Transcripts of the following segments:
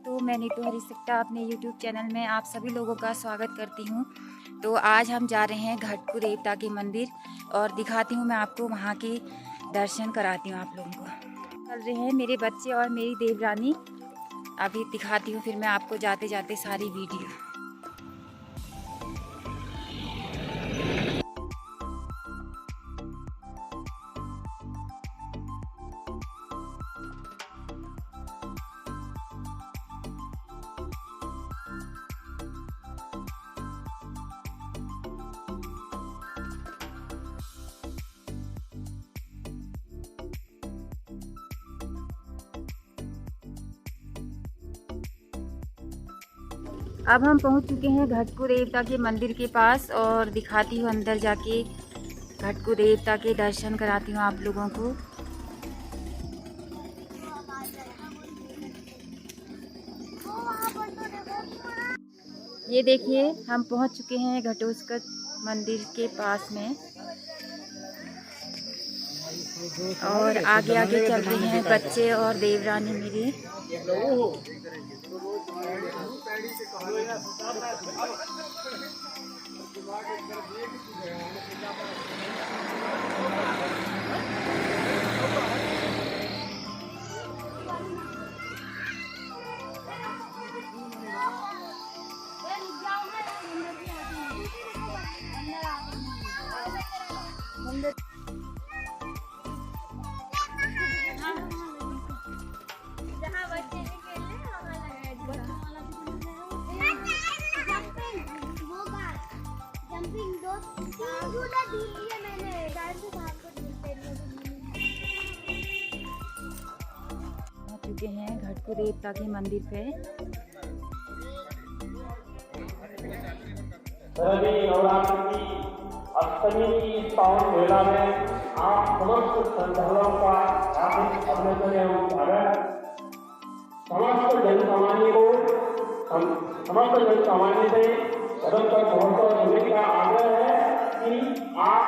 दोस्तों, मैं नीतू हरिसिक्टा अपने YouTube चैनल में आप सभी लोगों का स्वागत करती हूँ। तो आज हम जा रहे हैं घटकू देवता के मंदिर और दिखाती हूँ मैं आपको, वहाँ के दर्शन कराती हूँ आप लोगों को। चल रहे हैं मेरे बच्चे और मेरी देवरानी, अभी दिखाती हूँ फिर मैं आपको जाते जाते सारी वीडियो। अब हम पहुंच चुके हैं घटकू देवता के मंदिर के पास और दिखाती हूँ अंदर जाके, घटकू देवता के दर्शन कराती हूँ आप लोगों को। ये देखिए हम पहुंच चुके हैं घटोत्कच मंदिर के पास में और आगे आगे चल रहे हैं बच्चे और देवरानी मेरी। चुके हैं घटकू देवता के मंदिर पे। नवरात्र की अष्टमी की पावन वेला में आप समस्त श्रद्धालुओं का हार्दिक अभिनंदन एवं स्वागत। समस्त जन सामान्य से सदन तक पहुंचकर होने का आग्रह है कि आप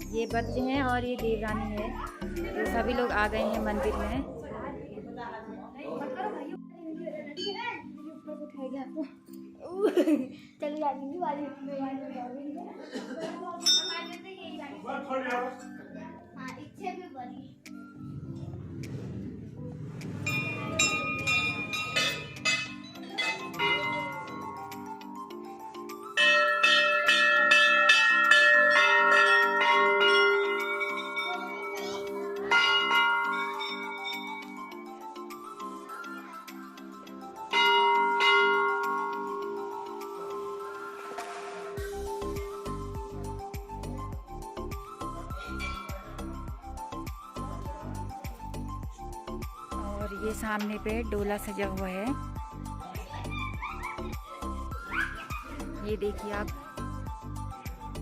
ये बच्चे हैं और ये देवरानी है, तो सभी लोग आ गए हैं मंदिर में। और ये सामने पे डोला सजा हुआ है, ये देखिए आप।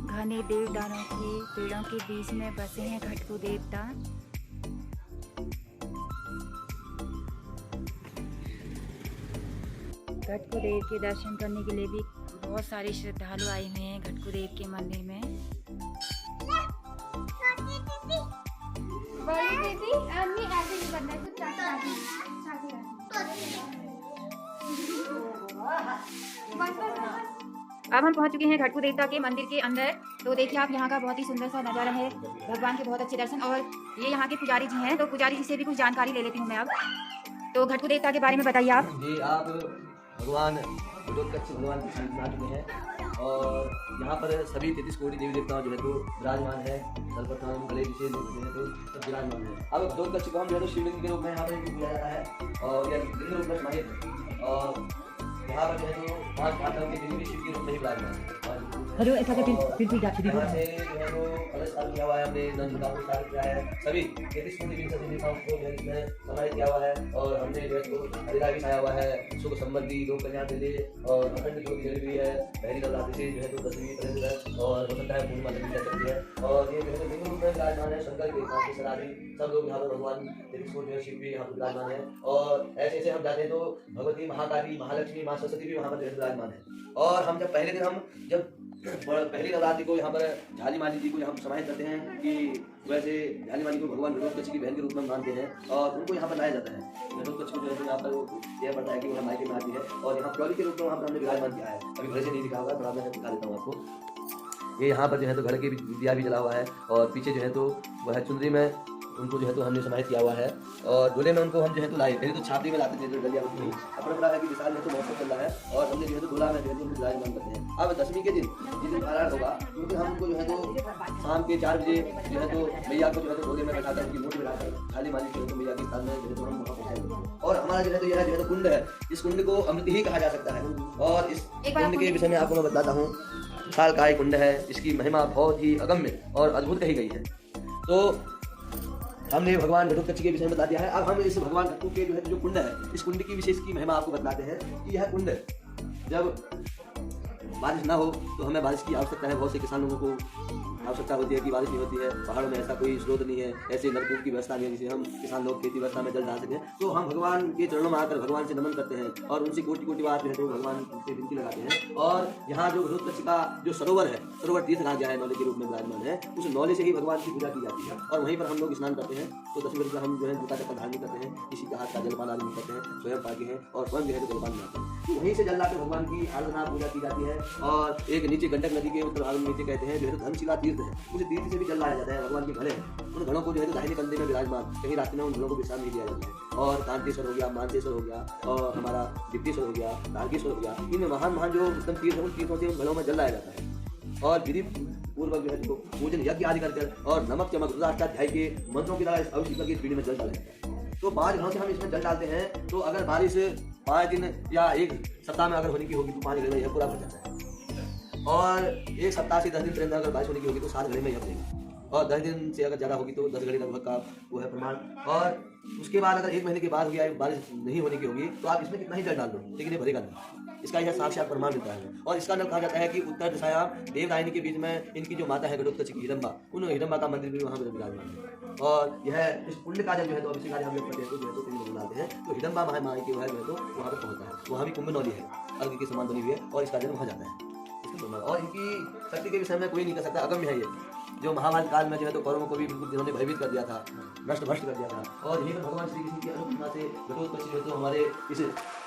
घने देवदारों के पेड़ों के बीच में बसे हैं घटकू देवता। घटकू देव के दर्शन करने के लिए भी बहुत सारे श्रद्धालु आए हुए हैं घटकू देव के मंदिर में। अब हम पहुंच चुके हैं घटकू देवता के मंदिर के अंदर। तो देखिए आप, यहाँ का बहुत ही सुंदर सा नज़ारा है, भगवान के बहुत अच्छे दर्शन। और ये यहाँ के पुजारी जी हैं, तो पुजारी जी से भी कुछ जानकारी ले लेती हूँ मैं अब। तो घटकू देवता के बारे में बताइए आप। जी, आप भगवान घटोत्कच भगवान की स्थापना चुके हैं और यहाँ पर सभी 33 कोटि देवी देवताओं जो है तो विराजमान है। सर्वप्रथम गले विशेष जो है तो सब विराजमान है। अब घटोत्कच को हम जो है तो शिवलिंग के रूप में यहाँ पर पूजा जाता है और यह लिंग रूप में समाहित है। और यहाँ पर जो है तो 5 माताओं के देवी शिव के रूप में ही विराजमान है। हेलो ऐसा क्या फिर भी जाती यहाँ से जो है वो कलश स्थापित किया हुआ है, हमने नंद का स्थापित किया है, सभी 33 देवी सभी देवताओं को जो है इसमें समाहित किया हुआ है। और हमने जो है तो हरिदा भी छाया हुआ है, सुख समृद्धि लोक कल्याण के लिए, और अखंड ज्योति जली हुई है पहली नवरात्रि से जो है तो 10वीं पर्यंत है, और हो सकता है पूर्णिमा तक भी रह सकती है। और ये जो है तो लिंग रूप में विराजमान है, शंकर के काफी सराधी सब लोग यहाँ पर भगवान 33 जो है शिव भी यहाँ पर विराजमान है। और ऐसे ऐसे हम जाते हैं तो भगवती महाकाली महालक्ष्मी माँ सरस्वती भी वहाँ पर जो है विराजमान है। और हम जब पहले दिन जब पहली नवरात्रि को यहाँ पर झाली माली जी को यहाँ समाहित करते हैं कि वैसे झाली माली को भगवान घटोत्कच की बहन के रूप में मानते हैं, और उनको यहाँ पर लाया जाता है। घटोत्कच को जो है यहाँ पर यह पड़ता है कि वो मायके में आती है, और यहाँ प्योली के रूप में वहाँ पर हमने विराजमान किया है। अभी घर से नहीं दिखा होगा, थोड़ा मैं दिखा देता हूँ आपको। ये यहाँ पर जो है तो घर के दिया भी जला हुआ है, और पीछे जो है तो वह चुनरी में उनको जो है तो हमने समाहित किया हुआ है, और डोले में उनको हम जो है तो लाए। पहले तो छाती में लाते थे जो डलिया होती है, अपना पड़ा है कि विशाल में तो महोत्सव चल रहा है, और हमने जो है तो डोला में जो है तो विराजमान करते हैं। अब 10वीं के दिन जिस दिन पारायण होगा, क्योंकि हम उनको जो है तो शाम के 4 बजे जो है तो मैया को जो है तो डोले में बैठाकर उनकी मूर्ति बैठाकर खाली माली जो है तो मैया के स्थान में जो है तो हम वहाँ पहुँचाएंगे। और हमारा जो है तो यह जो है तो कुंड है, इस कुंड को अमृत ही कहा जा सकता है। और इस कुंड के विषय में आपको मैं बताता हूँ। विशालकाय कुंड है, इसकी महिमा बहुत ही अगम्य और अद्भुत कही गई है। तो हमने भगवान घटोत्कच के विषय में बता दिया है। अब हम इस भगवान घटू के जो है जो कुंड है, इस कुंड की विशेष की महिमा आपको बताते हैं कि यह कुंड जब बारिश ना हो तो हमें बारिश की आवश्यकता है। बहुत से किसान लोगों को आवश्यकता होती है कि बारिश नहीं होती है, पहाड़ों में ऐसा कोई स्रोत नहीं है, ऐसे नलकूप की व्यवस्था नहीं है जिसे हम किसान लोग खेती व्यवस्था में जल डाल सकें। तो हम भगवान के चरणों में आकर भगवान से नमन करते हैं, और उनसे कोटि कोटि बार जो है तो भगवान से विनती लगाते हैं। और यहाँ जो घटोत्कच का जो सरोवर है, सरोवर तीर्थ कहा गया है, नौले के रूप में विराजमान है, उस नौले से ही भगवान की पूजा की जाती है, और वहीं पर हम लोग स्नान करते हैं। तो 10वीं बजे हम जो है जूता चप्पल धारण नहीं करते हैं, किसी का हाथ का जलपान आदि नहीं करते हैं, स्वयं पाके हैं और स्वयं जो है तो जलपान बनाते हैं। तो वहीं से जल लाकर भगवान की आराधना पूजा की जाती है। और एक नीचे गंडक नदी के उत्तर भाग में नीचे कहते हैं जो है तो धनशिला तीर्थ है, उस तीर्थ से भी जल लाया जाता है। भगवान के घड़े हैं, उन घड़ों को जो है तो दाहिने कंधे में विराजमान, कहीं रास्ते में उन घड़ों को विश्राम नहीं दिया जाता है। और कांतेश्वर हो गया, मानसेश्वर हो गया, और हमारा दिव्येश्वर हो गया, नागेश्वर हो गया, इन महान महान जो उत्तम तीर्थ है, उन तीर्थों से उन घड़ों में जल लाया जाता है। और विधि पूर्वक जो है तो पूजन यज्ञ आदि करके और नमक चमक रुद्राष्टाध्याय के मंत्रों की तरह अभिषेक की पीढ़ी में जल डाला जाता है। तो 5 घड़ों से हम इसमें जल डालते हैं। तो अगर बारिश 5 दिन या 1 सप्ताह में अगर होने की होगी तो 5 घड़े में यह पूरा भर जाता है। और 1 सप्ताह से 10 दिन पर्यंत अगर बारिश होने की होगी तो 7 घड़े में यह भरेगा। और 10 दिन से अगर ज़्यादा होगी तो 10 घड़े लगभग का वो है प्रमाण। और उसके बाद अगर 1 महीने के बाद हो गया बारिश नहीं होने की होगी तो आप इसमें कितना ही जल डाल दो, लेकिन ये भरेगा नहीं। इसका यह साक्षात प्रमाण मिलता है। और इसका नाम कहा जाता है कि उत्तर दिशायाम देवदायिनी के बीच में इनकी जो माता है घटोत्कच की हिडम्बा, उन हिडम्बा का मंदिर भी वहाँ पर विराजमान है। और यह इस कुंड का जब जो है तो अभिषेक हम लोग करते हैं तो जो है तो कुंड डालते हैं, तो हिडम्बा महामाई के जो है तो वहाँ पर पहुँचता है। वहाँ भी कुंभ नौली है, अर्घ के समान बनी हुई है, और इसका जन्म वहाँ जाता है। और इनकी शक्ति के विषय में कोई नहीं कर सकता, अगम्य है ये। जो महाभारत काल में जो है तो कौरवों को भी बिल्कुल जिन्होंने भयभीत कर दिया था, नष्ट भ्रष्ट कर दिया था। और यहीं पर भगवान श्री कृष्ण की अनुकंपा से घटोत्कच जो है तो हमारे इस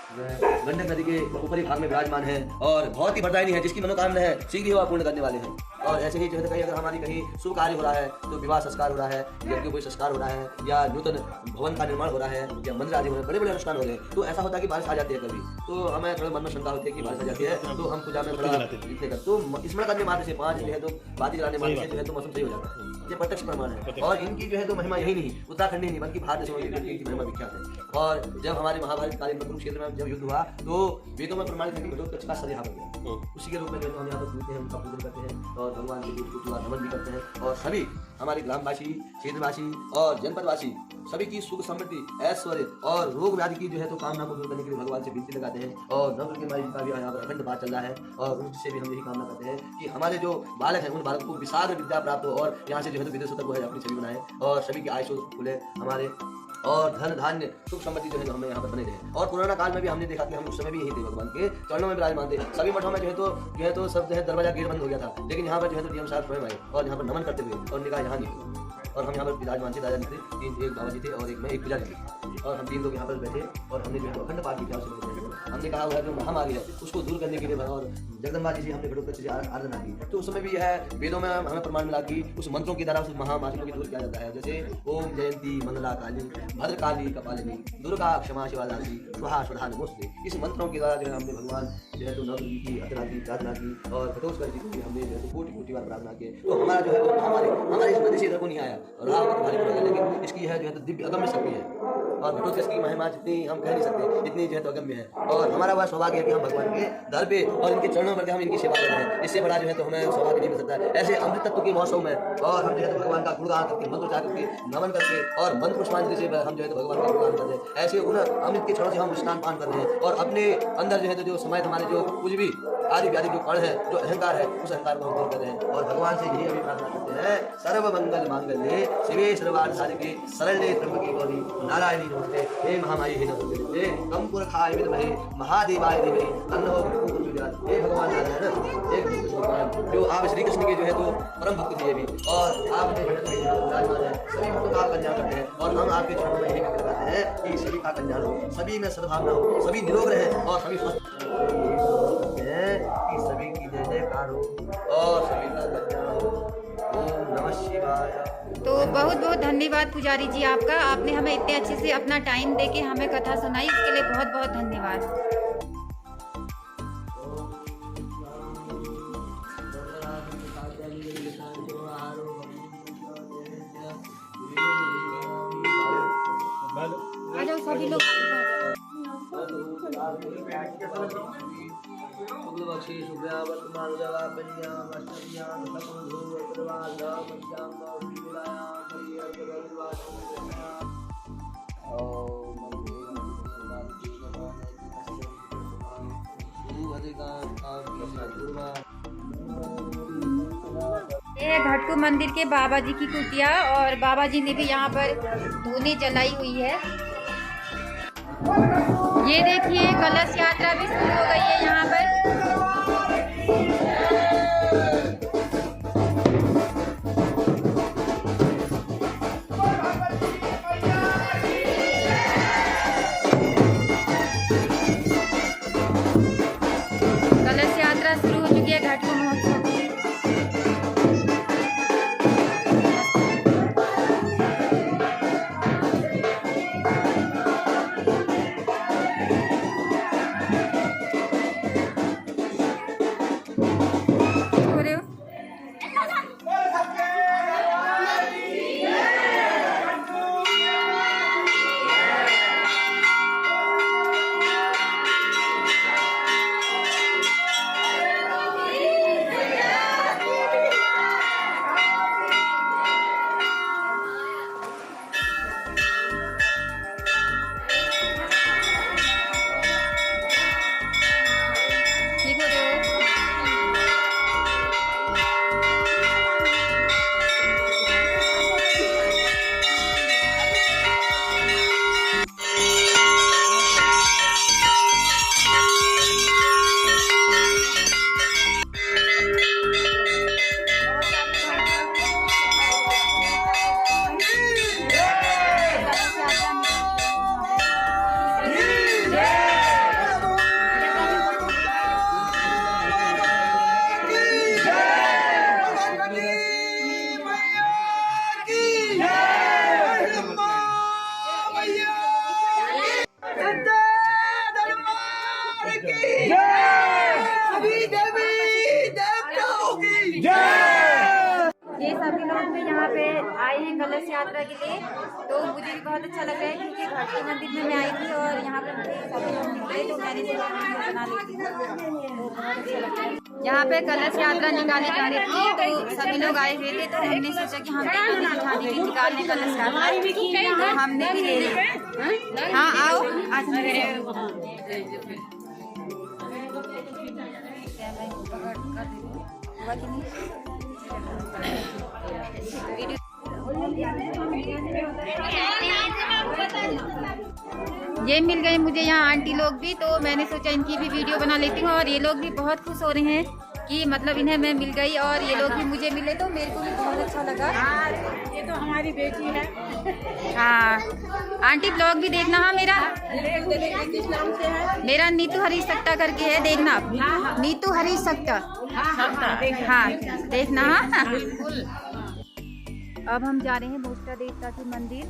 गंडक नदी के ऊपरी भाग में विराजमान है, और बहुत ही वरदायिनी है, जिसकी मनोकामना है शीघ्र ही वह पूर्ण करने वाले हैं। और ऐसे ही जो है कहीं अगर हमारी कहीं शुभ कार्य हो रहा है, तो विवाह संस्कार हो रहा है, यज्ञ कोई संस्कार हो रहा है, या नूतन भवन का निर्माण हो रहा है, या मंदिर आदि हो रहे हैं, बड़े बड़े अनुष्ठान हो रहे हैं, तो ऐसा होता है कि बारिश आ जाती है कभी, तो हमें थोड़ा मन में शंका होती है कि बारिश आ जाती है, तो हम पूजा में थोड़ा तो स्मरण करने मात्र से 5 जो है तो बाती जलाने मात्र से जो है तो मौसम सही हो जाता है। ये प्रत्यक्ष प्रमाण है। और इनकी जो है तो महिमा यही नहीं उत्तराखंड ही नहीं बल्कि भारत देश में इनकी महिमा विख्यात है। और जब हमारे महाभारत कालीन कुरुक्षेत्र में जब युद्ध हुआ तो वेदों में प्रमाणित है कि घटोत्कच का सर यहाँ पर गया, उसी के रूप में जो हम यहाँ पर पूजते हैं, उनका पूजन करते हैं, और भगवान के नमन भी करते हैं। और सभी हमारे ग्रामवासी, क्षेत्रवासी और जनपदवासी सभी की सुख समृद्धि, ऐश्वर्य और रोग व्याधि की जो है तो कामना को दूर करने के लिए भगवान से विनती लगाते हैं। और नवदुर्गा माई का भी यहाँ पर अखंड बात चल रहा है, और उनसे भी हम यही कामना करते हैं कि हमारे जो बालक हैं उन बालकों को विशाल विद्या प्राप्त हो, और यहाँ से जो है तो विदेशों तक वो है अपनी छवि बनाए, और सभी की आयुष खुले हमारे, और धन धान्य सुख समृद्धि जो है हमें यहाँ पर बने रहे। और कोरोना काल में भी हमने देखा कि हम उस समय भी यही थे, भगवान के चरणों में विराजमान थे। सभी मठों में जो है तो सब जो है दरवाजा गेट बंद हो गया था, लेकिन यहाँ पर जो है तो डीएम साहब स्वयं आए और यहाँ पर नमन करते हुए, और निकाह यहाँ नहीं। और हम यहाँ पर विराजमान थे, दादा जी थे, 3 एक बाबा जी थे और एक मैं, एक पूजा जी, और हम 3 लोग यहाँ पर बैठे, और हमने जो है अखंड पाठ किया। हमने कहा हुआ जो महामारी है उसको दूर करने के लिए, और जगदम्बा जी से हमने घटोत्कच से आराधना की। तो उस समय भी यह वेदों में हमें प्रमाण मिला कि उस मंत्रों की द्वारा उस महामारी को भी दूर किया जाता है। जैसे ओम जयंती मंगला काली भद्रकाली कपालिनी दुर्गा क्षमा शिवादासी स्वाहा स्वधा नमोस्तुते, इस मंत्रों के द्वारा जो है हमने भगवान जो है तो नवदुर्गी की अर्चना की, प्रार्थना की, और घटोत्कच जी को भी हमने जो है तो कोटि कोटि बार प्रार्थना की। तो हमारा जो है वो हमारे इस नदी से इधर को नहीं आया, और लेकिन इसकी है जो है तो दिव्य अगम्य शक्ति है। और घटोत्कच की महिमा जितनी हम कह नहीं सकते, इतनी जो है तो अगम्य है। और हमारा वह सौभाग्य है कि हम भगवान के दर पे और इनके चरणों पर हम इनकी सेवा कर रहे हैं। इससे बड़ा जो है तो हमें सौभाग्य नहीं मिल सकता है। ऐसे अमृत तत्व के महोत्सव में और हम जो है तो भगवान का गुणगान करके, मंत्रोच्चार करके, नमन करके और मंत्र पुष्पांजलि से हम जो है तो भगवान का गुणगान कर रहे हैं। ऐसे उन अमृत के क्षणों से हम स्नान पान कर रहे हैं और अपने अंदर जो है तो जो समय हमारे जो कुछ भी आदि व्याधि जो कण है, जो अहंकार है, उस अहंकार को हम दूर कर रहे हैं। और भगवान से यही अभी प्रार्थना करते हैं, सर्व मंगल मांगल्ये शिवे सर्वार्थ साधिके शरण्ये त्र्यंबके गौरी नारायणी नमस्ते। हे महामाई हे नमस्ते। कम पुरखाय विद्महे महादेवाय धीमहि तन्नो भक्ति प्रचोदयात्। हे भगवान नारायण, एक भगवान जो आप श्री कृष्ण के जो है तो परम भक्त थे अभी, और आप विराजमान है, सभी भक्तों का कल्याण करते हैं। और हम आपके चरणों में यही करते हैं कि सभी का कल्याण हो, सभी में सद्भावना हो, सभी निरोग रहे और सभी स्वस्थ कि सभी की जय जयकार हो और सभी का कल्याण हो। ओम नमः शिवाय। तो बहुत बहुत धन्यवाद पुजारी जी आपका, आपने हमें इतने अच्छे से अपना टाइम देके हमें कथा सुनाई, इसके लिए बहुत बहुत धन्यवाद। आ जाओ सभी लोग। ये घटकू मंदिर के बाबा जी की कुटिया, और बाबा जी ने भी यहाँ पर धूनी जलाई हुई है। ये देखिए कलश यात्रा भी शुरू हो गई है यहाँ पर। कलश यात्रा शुरू हो चुकी है घटकू महोत्सव की। ये सभी लोग भी यहाँ पे आए हैं कलश यात्रा के लिए, तो मुझे भी बहुत अच्छा लग रहा है क्योंकि घाटी मंदिर में मैं आई थी और यहाँ पे मुझे सभी लोग मिले, तो मैंने सोचा वीडियो बना लेती हूँ, तो बहुत अच्छा लग रहा है। यहाँ पे कलश यात्रा निकाली जा रही थी, तो सभी लोग आए हुए थे, तो हमने सोचा कि हम भी दिखा देंगे निकालने कलश यात्रा, तो हमने भी ले लिया। हाँ आओ आज ये मिल गए मुझे यहाँ आंटी लोग भी, तो मैंने सोचा इनकी भी वीडियो बना लेती हूँ। और ये लोग भी बहुत खुश हो रहे हैं कि मतलब इन्हें मैं मिल गई और ये लोग भी मुझे मिले, तो मेरे को भी बहुत अच्छा लगा। ये तो हमारी बेटी है। हाँ आंटी ब्लॉग भी देखना। हाँ मेरा किस नाम से है? मेरा नीतू हरीश सक्ता करके है, देखना। नीतू हरीश सक्ता। हाँ देखना। हाँ अब हम जा रहे हैं मोष्टा देवता के मंदिर।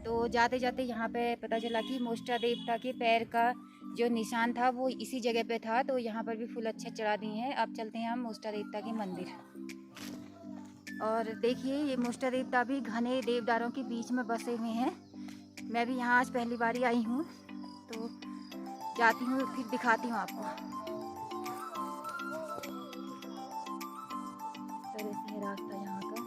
तो जाते जाते यहाँ पे पता चला कि मोष्टा देवता के पैर का जो निशान था वो इसी जगह पे था, तो यहाँ पर भी फूल अच्छे चढ़ा दिए हैं। अब चलते हैं हम मोष्टा देवता के मंदिर। और देखिए ये मोष्टा देवता भी घने देवदारों के बीच में बसे हुए हैं, मैं भी यहाँ आज पहली बार आई हूँ, तो जाती हूँ फिर दिखाती हूँ आपको। तो ऐसे है रास्ता यहाँ का।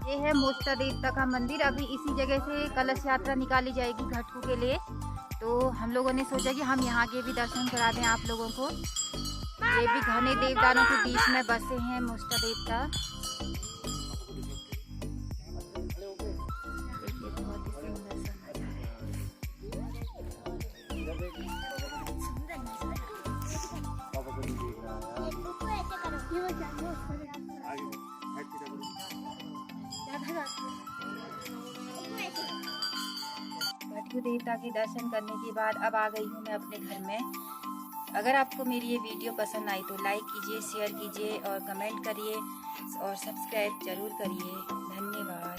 ये है मोष्टा देवता का मंदिर। अभी इसी जगह से कलश यात्रा निकाली जाएगी घटकू के लिए, तो हम लोगों ने सोचा कि हम यहाँ के भी दर्शन करा दें आप लोगों को। ये भी घने देवदारों के बीच में बसे हैं मोष्टा देवता। देखिए बहुत ही सुंदर सा नजारा घटकू देवता के दर्शन करने के बाद अब आ गई हूँ मैं अपने घर में। अगर आपको मेरी ये वीडियो पसंद आई तो लाइक कीजिए, शेयर कीजिए और कमेंट करिए और सब्सक्राइब जरूर करिए। धन्यवाद।